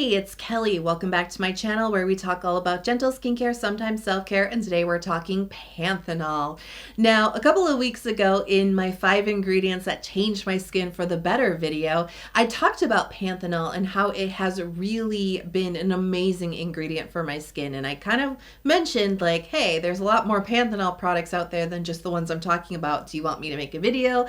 Hey, it's Kelly. Welcome back to my channel where we talk all about gentle skincare, sometimes self-care, and today we're talking Panthenol. Now, a couple of weeks ago in my 5 ingredients that changed my skin for the better video, I talked about Panthenol and how it has really been an amazing ingredient for my skin. And I kind of mentioned like, hey, there's a lot more Panthenol products out there than just the ones I'm talking about. Do you want me to make a video?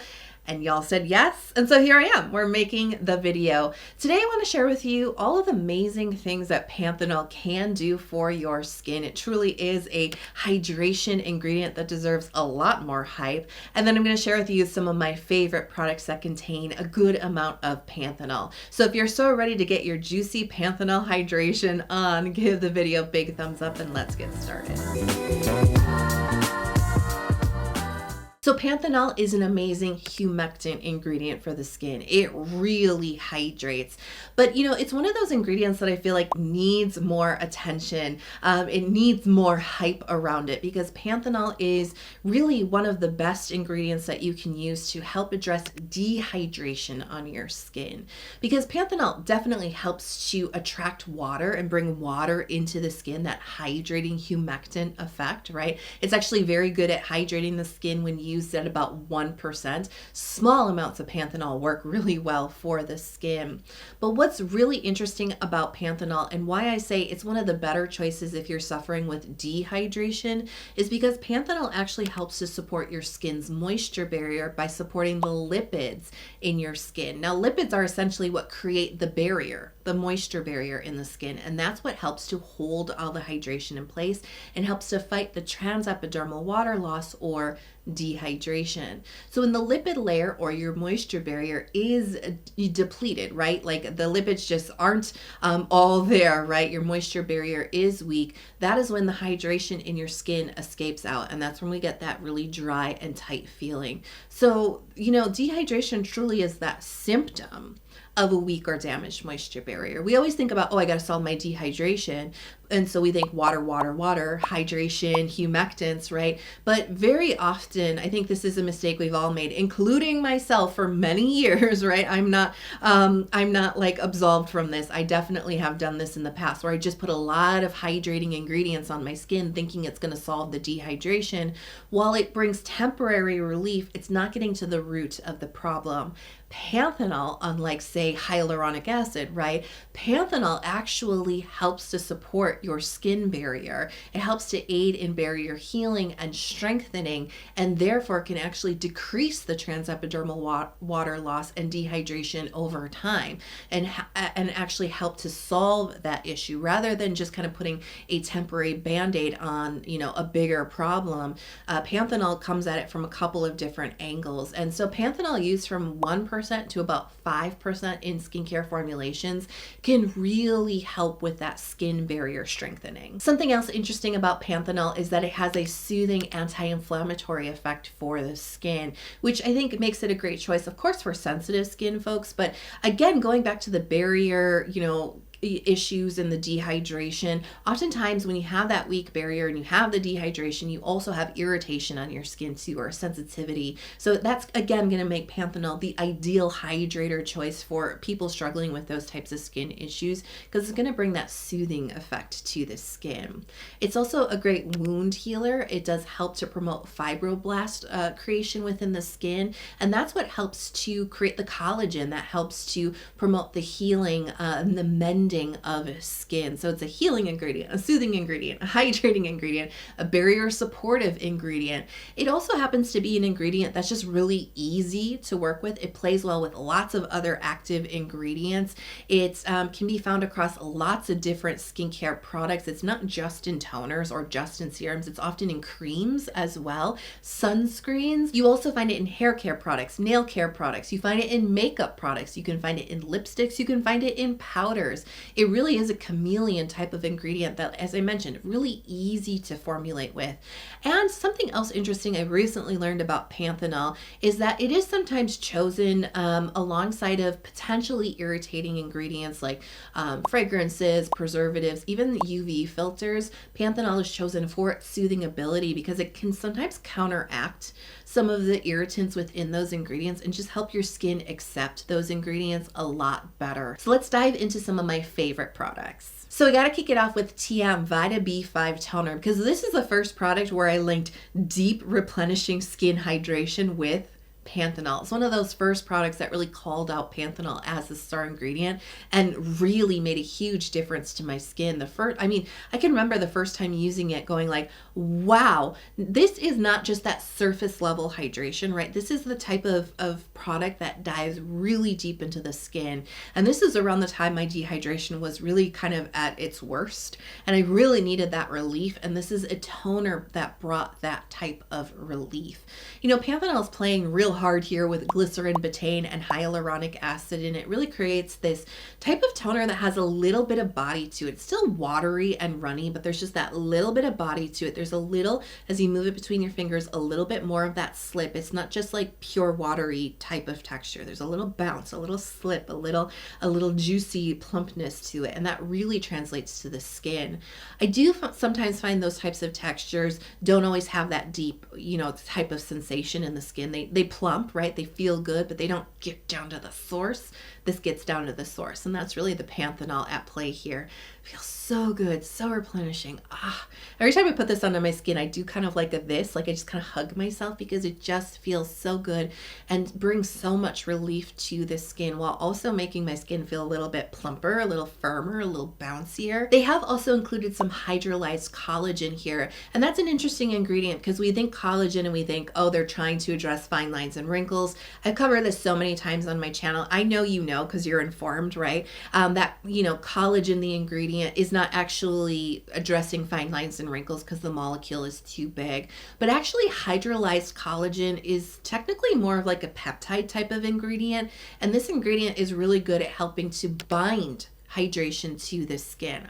And y'all said yes, and so here I am. We're making the video. Today I want to share with you all of the amazing things that Panthenol can do for your skin. It truly is a hydration ingredient that deserves a lot more hype. And then I'm going to share with you some of my favorite products that contain a good amount of Panthenol. So if you're so ready to get your juicy Panthenol hydration on, give the video a big thumbs up and let's get started. So Panthenol is an amazing humectant ingredient for the skin. It really hydrates, but you know, it's one of those ingredients that I feel like needs more attention. It needs more hype around it because Panthenol is really one of the best ingredients that you can use to help address dehydration on your skin. Because Panthenol definitely helps to attract water and bring water into the skin, that hydrating humectant effect, right? It's actually very good at hydrating the skin when used at about 1%. Small amounts of Panthenol work really well for the skin. But what's really interesting about Panthenol and why I say it's one of the better choices if you're suffering with dehydration is because Panthenol actually helps to support your skin's moisture barrier by supporting the lipids in your skin. Now, lipids are essentially what create the barrier, the moisture barrier in the skin, and that's what helps to hold all the hydration in place and helps to fight the transepidermal water loss or dehydration. So when the lipid layer or your moisture barrier is depleted, right? Like the lipids just aren't all there, right? Your moisture barrier is weak. That is when the hydration in your skin escapes out. And that's when we get that really dry and tight feeling. So, you know, dehydration truly is that symptom of a weak or damaged moisture barrier. We always think about, oh, I got to solve my dehydration. And so we think water, water, water, hydration, humectants, right? But very often, I think this is a mistake we've all made, including myself for many years, right? I'm not like absolved from this. I definitely have done this in the past where I just put a lot of hydrating ingredients on my skin thinking it's going to solve the dehydration. While it brings temporary relief, it's not getting to the root of the problem. Panthenol, unlike say hyaluronic acid, right? Panthenol actually helps to support your skin barrier. It helps to aid in barrier healing and strengthening, and therefore can actually decrease the transepidermal water loss and dehydration over time, and actually help to solve that issue rather than just kind of putting a temporary band-aid on, you know, a bigger problem. Panthenol comes at it from a couple of different angles, and so Panthenol used from 1% to about 5% in skincare formulations can really help with that skin barrier strengthening. Something else interesting about Panthenol is that it has a soothing anti-inflammatory effect for the skin, which I think makes it a great choice, of course, for sensitive skin folks. But again, going back to the barrier, you know, issues and the dehydration, oftentimes when you have that weak barrier and you have the dehydration, you also have irritation on your skin too, or sensitivity. So that's again going to make Panthenol the ideal hydrator choice for people struggling with those types of skin issues because it's going to bring that soothing effect to the skin. It's also a great wound healer. It does help to promote fibroblast creation within the skin, and that's what helps to create the collagen that helps to promote the healing and the mending of skin. So it's a healing ingredient, a soothing ingredient, a hydrating ingredient, a barrier supportive ingredient. It also happens to be an ingredient that's just really easy to work with. It plays well with lots of other active ingredients. It can be found across lots of different skincare products. It's not just in toners or just in serums. It's often in creams as well, sunscreens. You also find it in hair care products, nail care products. You find it in makeup products. You can find it in lipsticks. You can find it in powders. It really is a chameleon type of ingredient that, as I mentioned, really easy to formulate with. And something else interesting I recently learned about Panthenol is that it is sometimes chosen alongside of potentially irritating ingredients like fragrances, preservatives, even UV filters. Panthenol is chosen for its soothing ability because it can sometimes counteract some of the irritants within those ingredients and just help your skin accept those ingredients a lot better. So let's dive into some of my favorite products. So I gotta kick it off with Tiam Vita B5 Toner, because this is the first product where I linked deep replenishing skin hydration with Panthenol. It's one of those first products that really called out Panthenol as the star ingredient and really made a huge difference to my skin. I can remember the first time using it going like, wow, this is not just that surface level hydration, right? This is the type of product that dives really deep into the skin. And this is around the time my dehydration was really kind of at its worst. And I really needed that relief. And this is a toner that brought that type of relief. You know, Panthenol is playing real hard here with glycerin, betaine, and hyaluronic acid, and it really creates this type of toner that has a little bit of body to it. It's still watery and runny, but there's just that little bit of body to it. There's a little, as you move it between your fingers, a little bit more of that slip. It's not just like pure watery type of texture. There's a little bounce, a little slip, a little juicy plumpness to it, and that really translates to the skin. I do sometimes find those types of textures don't always have that deep, type of sensation in the skin. They plump, right? They feel good, but they don't get down to the source. This gets down to the source, and that's really the Panthenol at play here. Feels so good, so replenishing. Every time I put this onto my skin, I do kind of like I just kind of hug myself because it just feels so good and brings so much relief to the skin while also making my skin feel a little bit plumper, a little firmer, a little bouncier. They have also included some hydrolyzed collagen here, and that's an interesting ingredient because we think collagen and we think, oh, they're trying to address fine lines and wrinkles. I've covered this so many times on my channel. I know you know because you're informed, right? That collagen, the ingredient, is not actually addressing fine lines and wrinkles because the molecule is too big. But actually hydrolyzed collagen is technically more of like a peptide type of ingredient. And this ingredient is really good at helping to bind hydration to the skin.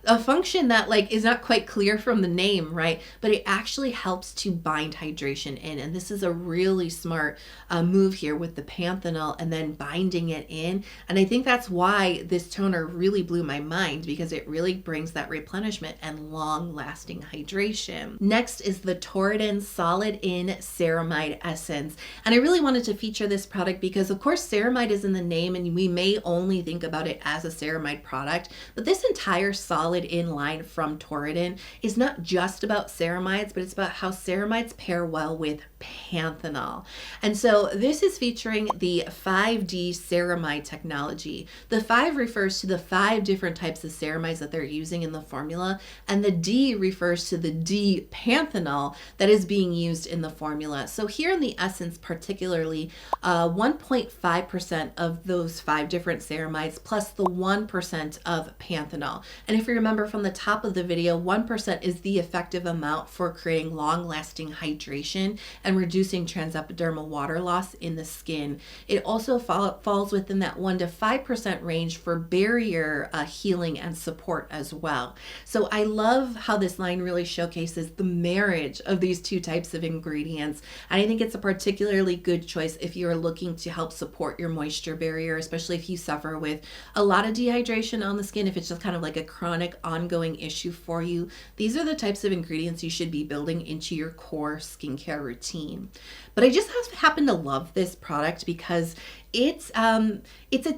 A function that is not quite clear from the name, right? But it actually helps to bind hydration in. And this is a really smart move here with the Panthenol and then binding it in. And I think that's why this toner really blew my mind, because it really brings that replenishment and long lasting hydration. Next is the Torriden Solid In Ceramide Essence. And I really wanted to feature this product because of course ceramide is in the name and we may only think about it as a ceramide product, but this entire solid in line from Torriden is not just about ceramides, but it's about how ceramides pair well with Panthenol. And so this is featuring the 5D ceramide technology. The 5 refers to the 5 different types of ceramides that they're using in the formula, and the D refers to the D Panthenol that is being used in the formula. So here in the essence particularly, 1.5% of those 5 different ceramides plus the 1% of Panthenol. And if you remember from the top of the video, 1% is the effective amount for creating long-lasting hydration and reducing transepidermal water loss in the skin. It also falls within that 1 to 5% range for barrier healing and support as well. So I love how this line really showcases the marriage of these two types of ingredients. And I think it's a particularly good choice if you are looking to help support your moisture barrier, especially if you suffer with a lot of dehydration on the skin, if it's just kind of like a chronic ongoing issue for you. These are the types of ingredients you should be building into your core skincare routine. But I just happen to love this product because it's a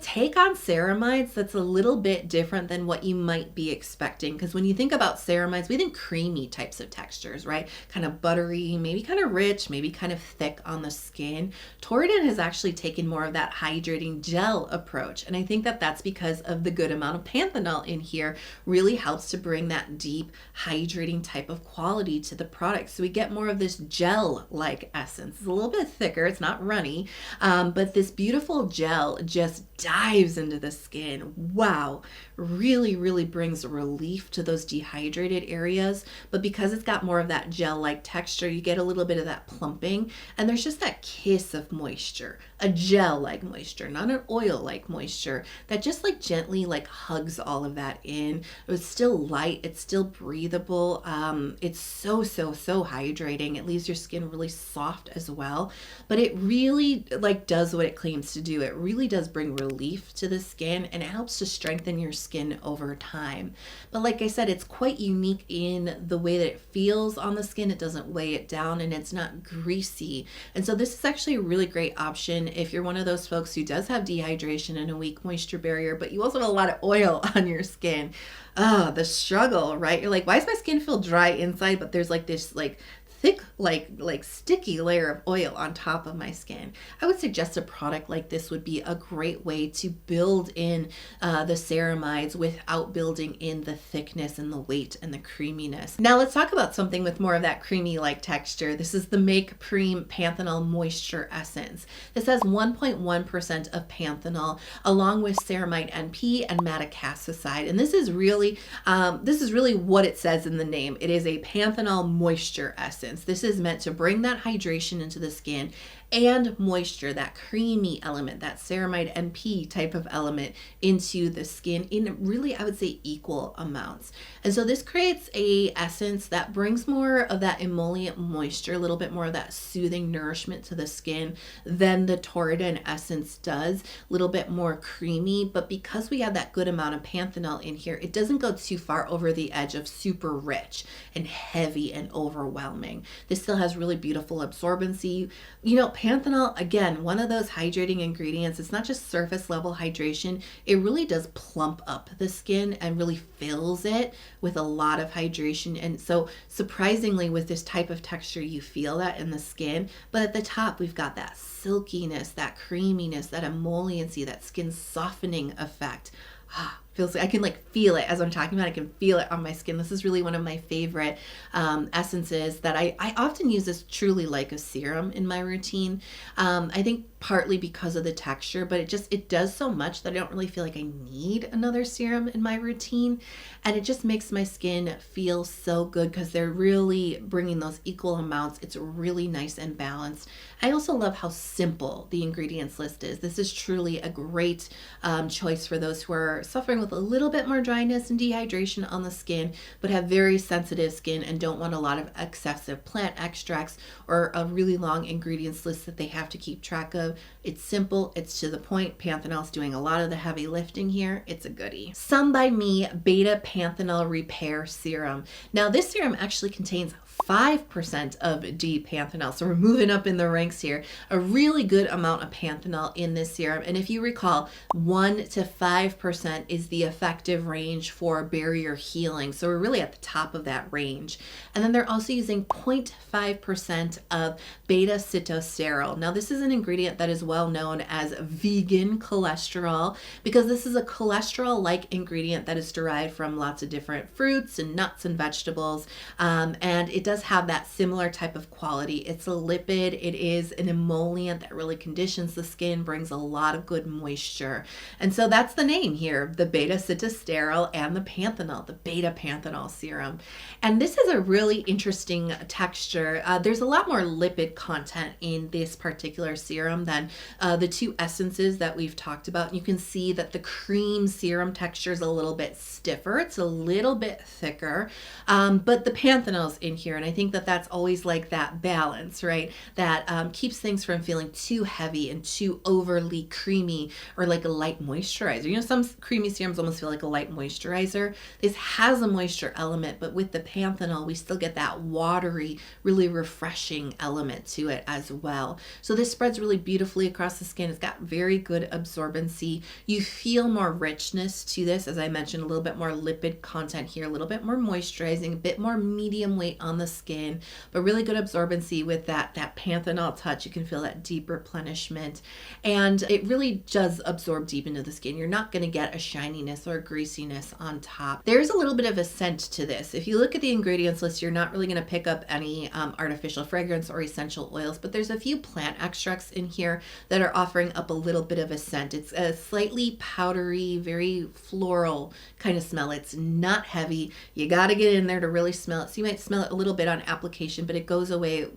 take on ceramides that's a little bit different than what you might be expecting. Because when you think about ceramides, we think creamy types of textures, right? Kind of buttery, maybe kind of rich, maybe kind of thick on the skin. Torriden has actually taken more of that hydrating gel approach. And I think that that's because of the good amount of Panthenol in here really helps to bring that deep hydrating type of quality to the product. So we get more of this gel-like essence. It's a little bit thicker, it's not runny, but this beautiful gel just dives into the skin. Wow, really brings relief to those dehydrated areas. But because it's got more of that gel-like texture, you get a little bit of that plumping, and there's just that kiss of moisture. a gel-like moisture, not an oil-like moisture, that just like gently like hugs all of that in. It's still light, it's still breathable. It's so hydrating. It leaves your skin really soft as well, but it really like does what it claims to do. It really does bring relief to the skin, and it helps to strengthen your skin over time. But like I said, it's quite unique in the way that it feels on the skin. It doesn't weigh it down, and it's not greasy. And so this is actually a really great option if you're one of those folks who does have dehydration and a weak moisture barrier, but you also have a lot of oil on your skin. The struggle, right? You're like, why does my skin feel dry inside, but there's like this like thick, like sticky layer of oil on top of my skin? I would suggest a product like this would be a great way to build in the ceramides without building in the thickness and the weight and the creaminess. Now let's talk about something with more of that creamy like texture. This is the Make Prem Panthenol Moisture Essence. This has 1.1% of panthenol along with ceramide NP and madecassoside, and this is really what it says in the name. It is a panthenol moisture essence. This is meant to bring that hydration into the skin and moisture, that creamy element, that ceramide NP type of element into the skin in really, I would say, equal amounts. And so this creates a essence that brings more of that emollient moisture, a little bit more of that soothing nourishment to the skin than the Torriden essence does, a little bit more creamy. But because we have that good amount of panthenol in here, it doesn't go too far over the edge of super rich and heavy and overwhelming. This still has really beautiful absorbency. You know, panthenol, again, one of those hydrating ingredients. It's not just surface level hydration. It really does plump up the skin and really fills it with a lot of hydration. And so surprisingly, with this type of texture, you feel that in the skin. But at the top, we've got that silkiness, that creaminess, that emolliency, that skin softening effect. Feels like I can like feel it as I'm talking about it. I can feel it on my skin. This is really one of my favorite essences that I often use this truly like a serum in my routine. I think partly because of the texture, but it does so much that I don't really feel like I need another serum in my routine. And it just makes my skin feel so good because they're really bringing those equal amounts. It's really nice and balanced. I also love how simple the ingredients list is. This is truly a great choice for those who are suffering with a little bit more dryness and dehydration on the skin, but have very sensitive skin and don't want a lot of excessive plant extracts or a really long ingredients list that they have to keep track of. It's simple, it's to the point. Panthenol's doing a lot of the heavy lifting here. It's a goodie. Some by Me Beta Panthenol Repair Serum. Now this serum actually contains 5% of D-panthenol. So we're moving up in the ranks here. A really good amount of panthenol in this serum. And if you recall, 1 to 5% is the effective range for barrier healing. So we're really at the top of that range. And then they're also using 0.5% of beta-sitosterol. Now this is an ingredient that is well known as vegan cholesterol because this is a cholesterol-like ingredient that is derived from lots of different fruits and nuts and vegetables. And it does have that similar type of quality. It's a lipid. It is an emollient that really conditions the skin, brings a lot of good moisture. And so that's the name here, the beta-sitosterol and the panthenol, the beta panthenol serum. And this is a really interesting texture. There's a lot more lipid content in this particular serum than the two essences that we've talked about. You can see that the cream serum texture is a little bit stiffer. It's a little bit thicker, but the panthenol's in here. And I think that that's always like that balance, right? That keeps things from feeling too heavy and too overly creamy or like a light moisturizer. You know, some creamy serums almost feel like a light moisturizer. This has a moisture element, but with the panthenol, we still get that watery, really refreshing element to it as well. So this spreads really beautifully across the skin. It's got very good absorbency. You feel more richness to this. As I mentioned, a little bit more lipid content here, a little bit more moisturizing, a bit more medium weight on the skin, but really good absorbency with that panthenol touch. You can feel that deep replenishment, and it really does absorb deep into the skin. You're not going to get a shininess or a greasiness on top. There's a little bit of a scent to this. If you look at the ingredients list, you're not really going to pick up any artificial fragrance or essential oils, but there's a few plant extracts in here that are offering up a little bit of a scent. It's a slightly powdery, very floral kind of smell. It's not heavy. You got to get in there to really smell it. So you might smell it a little bit on application, but it goes away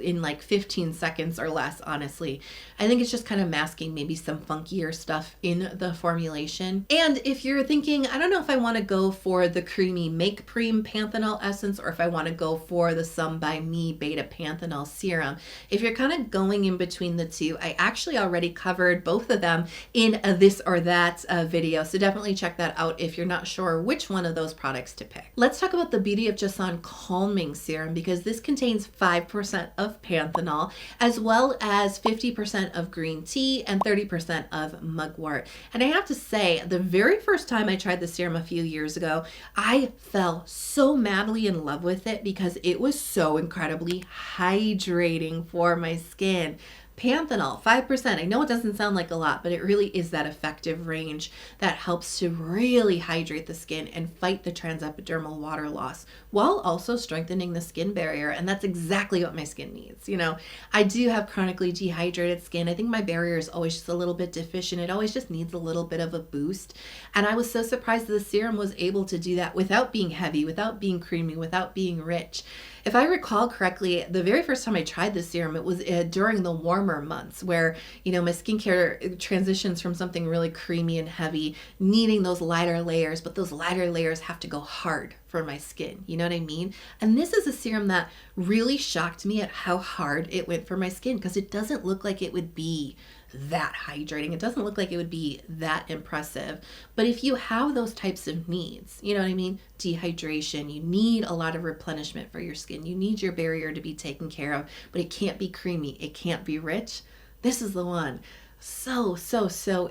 in like 15 seconds or less, honestly. I think it's just kind of masking maybe some funkier stuff in the formulation. And if you're thinking, I don't know if I want to go for the creamy Make Prem Panthenol essence or if I want to go for the Some by Me Beta Panthenol serum, if you're kind of going in between the two, I actually already covered both of them in a this or that video. So definitely check that out if you're not sure which one of those products to pick. Let's talk about the Beauty of Joseon Calming Serum, because this contains 5% of panthenol as well as 50% of green tea and 30% of mugwort. And I have to say, the very first time I tried the serum a few years ago, I fell so madly in love with it because it was so incredibly hydrating for my skin. Panthenol, 5%. I know it doesn't sound like a lot, but it really is that effective range that helps to really hydrate the skin and fight the transepidermal water loss while also strengthening the skin barrier. And that's exactly what my skin needs. You know, I do have chronically dehydrated skin. I think my barrier is always just a little bit deficient. It always just needs a little bit of a boost. And I was so surprised that the serum was able to do that without being heavy, without being creamy, without being rich. If I recall correctly, the very first time I tried this serum, it was during the warmer months where, you know, my skincare transitions from something really creamy and heavy, needing those lighter layers, but those lighter layers have to go hard for my skin. You know what I mean? And this is a serum that really shocked me at how hard it went for my skin, because it doesn't look like it would be that hydrating. It doesn't look like it would be that impressive. But if you have those types of needs, you know what I mean? Dehydration, you need a lot of replenishment for your skin. You need your barrier to be taken care of, but it can't be creamy. It can't be rich. This is the one. So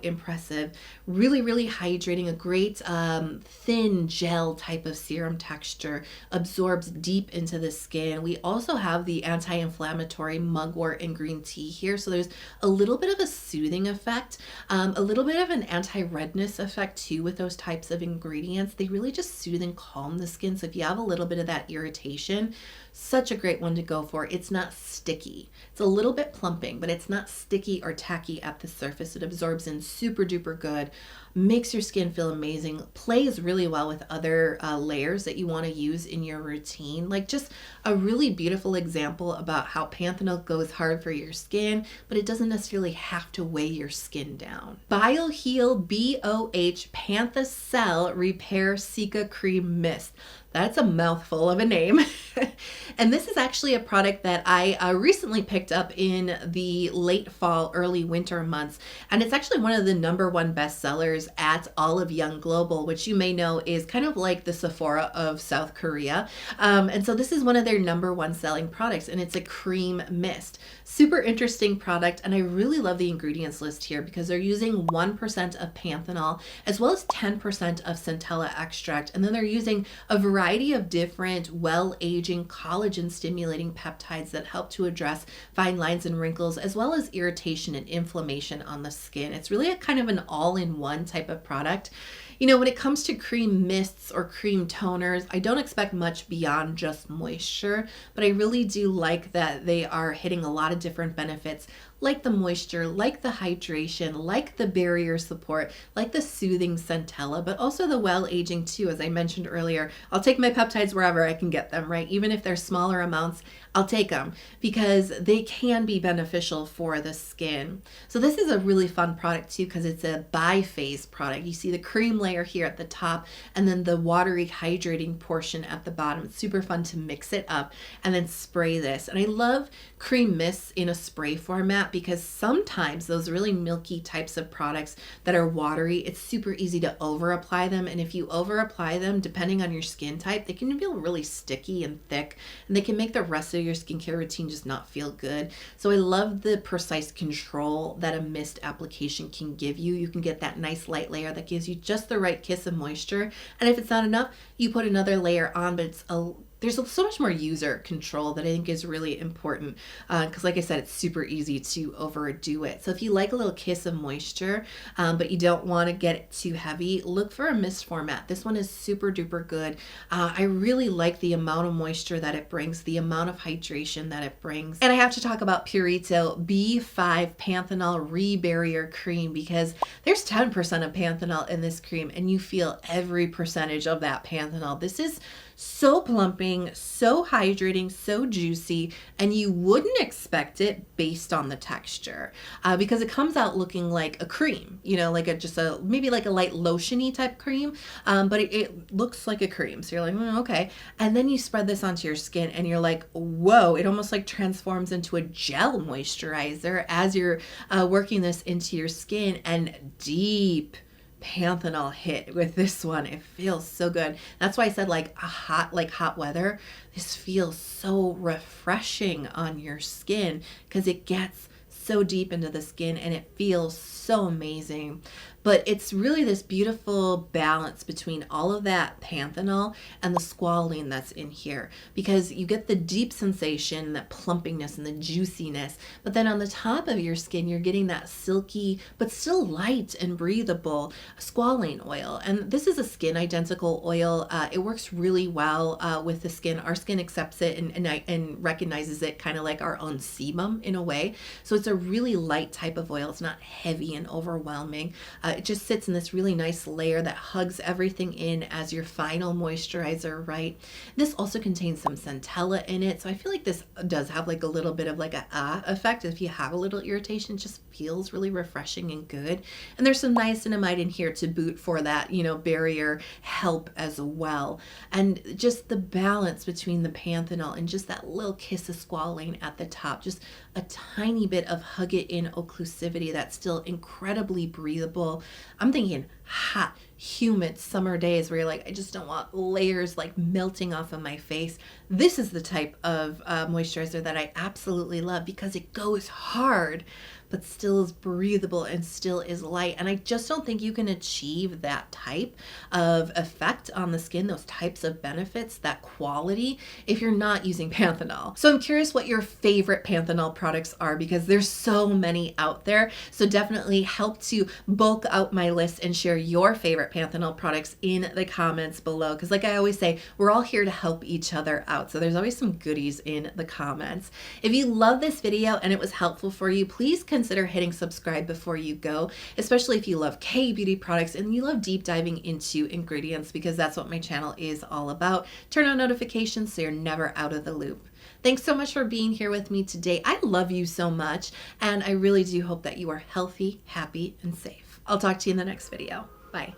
impressive. Really hydrating, a great thin gel type of serum texture, absorbs deep into the skin. We also have the anti-inflammatory mugwort and green tea here, so there's a little bit of a soothing effect, a little bit of an anti-redness effect too with those types of ingredients. They really just soothe and calm the skin. So if you have a little bit of that irritation, such a great one to go for. It's not sticky. It's a little bit plumping, but it's not sticky or tacky at the surface. It absorbs in super duper good, makes your skin feel amazing, plays really well with other layers that you want to use in your routine. Like, just a really beautiful example about how Panthenol goes hard for your skin, but it doesn't necessarily have to weigh your skin down. BIOHEAL BOH Panthecell Repair Cica Cream Mist. That's a mouthful of a name. And this is actually a product that I recently picked up in the late fall, early winter months. And it's actually one of the #1 bestsellers at Olive Young Global, which you may know is kind of like the Sephora of South Korea. And so this is one of their #1 selling products, and it's a cream mist. Super interesting product. And I really love the ingredients list here because they're using 1% of Panthenol as well as 10% of centella extract. And then they're using a variety of different well-aging collagen stimulating peptides that help to address fine lines and wrinkles as well as irritation and inflammation on the skin. It's really a kind of an all-in-one type of product. You know, when it comes to cream mists or cream toners, I don't expect much beyond just moisture, but I really do like that they are hitting a lot of different benefits, like the moisture, like the hydration, like the barrier support, like the soothing centella, but also the well-aging too. As I mentioned earlier, I'll take my peptides wherever I can get them, right? Even if they're smaller amounts, I'll take them because they can be beneficial for the skin. So this is a really fun product too because it's a bi-phase product. You see the cream layer here at the top and then the watery hydrating portion at the bottom. It's super fun to mix it up and then spray this. And I love cream mists in a spray format because sometimes those really milky types of products that are watery, it's super easy to over apply them. And if you over apply them, depending on your skin type, they can feel really sticky and thick and they can make the rest of your skincare routine just not feel good. So I love the precise control that a mist application can give you. You can get that nice light layer that gives you just the right kiss of moisture. And if it's not enough, you put another layer on, but there's so much more user control that I think is really important because like I said, it's super easy to overdo it. So if you like a little kiss of moisture, but you don't want to get it too heavy, look for a mist format. This one is super duper good. I really like the amount of moisture that it brings, the amount of hydration that it brings. And I have to talk about Purito B5 Panthenol Rebarrier Cream because there's 10% of Panthenol in this cream and you feel every percentage of that Panthenol. This is so plumping. comforting, so hydrating, so juicy, and you wouldn't expect it based on the texture because it comes out looking like a cream, you know, like maybe like a light lotiony type cream, but it looks like a cream. So you're like, okay. And then you spread this onto your skin and you're like, whoa, it almost like transforms into a gel moisturizer as you're working this into your skin, and deep Panthenol hit with this one. It feels so good. That's why I said like hot weather. This feels so refreshing on your skin because it gets so deep into the skin and it feels so amazing. But it's really this beautiful balance between all of that Panthenol and the squalene that's in here, because you get the deep sensation, that plumpiness and the juiciness, but then on the top of your skin you're getting that silky but still light and breathable squalene oil. And this is a skin identical oil. It works really well with the skin. Our skin accepts it and recognizes it kind of like our own sebum in a way. So it's a really light type of oil. It's not heavy and overwhelming. It just sits in this really nice layer that hugs everything in as your final moisturizer, right? This also contains some centella in it, so I feel like this does have like a little bit of like a effect. If you have a little irritation, it just feels really refreshing and good. And there's some niacinamide in here to boot for that, you know, barrier help as well. And just the balance between the Panthenol and just that little kiss of squalane at the top, just a tiny bit of hug it in occlusivity that's still incredibly breathable. I'm thinking hot, humid summer days where you're like, I just don't want layers like melting off of my face. This is the type of moisturizer that I absolutely love because it goes hard but still is breathable and still is light. And I just don't think you can achieve that type of effect on the skin, those types of benefits, that quality, if you're not using Panthenol. So I'm curious what your favorite Panthenol products are, because there's so many out there. So definitely help to bulk out my list and share your favorite Panthenol products in the comments below. Because like I always say, we're all here to help each other out. So there's always some goodies in the comments. If you love this video and it was helpful for you, please consider hitting subscribe before you go, especially if you love K-beauty products and you love deep diving into ingredients, because that's what my channel is all about. Turn on notifications so you're never out of the loop. Thanks so much for being here with me today. I love you so much, and I really do hope that you are healthy, happy, and safe. I'll talk to you in the next video. Bye.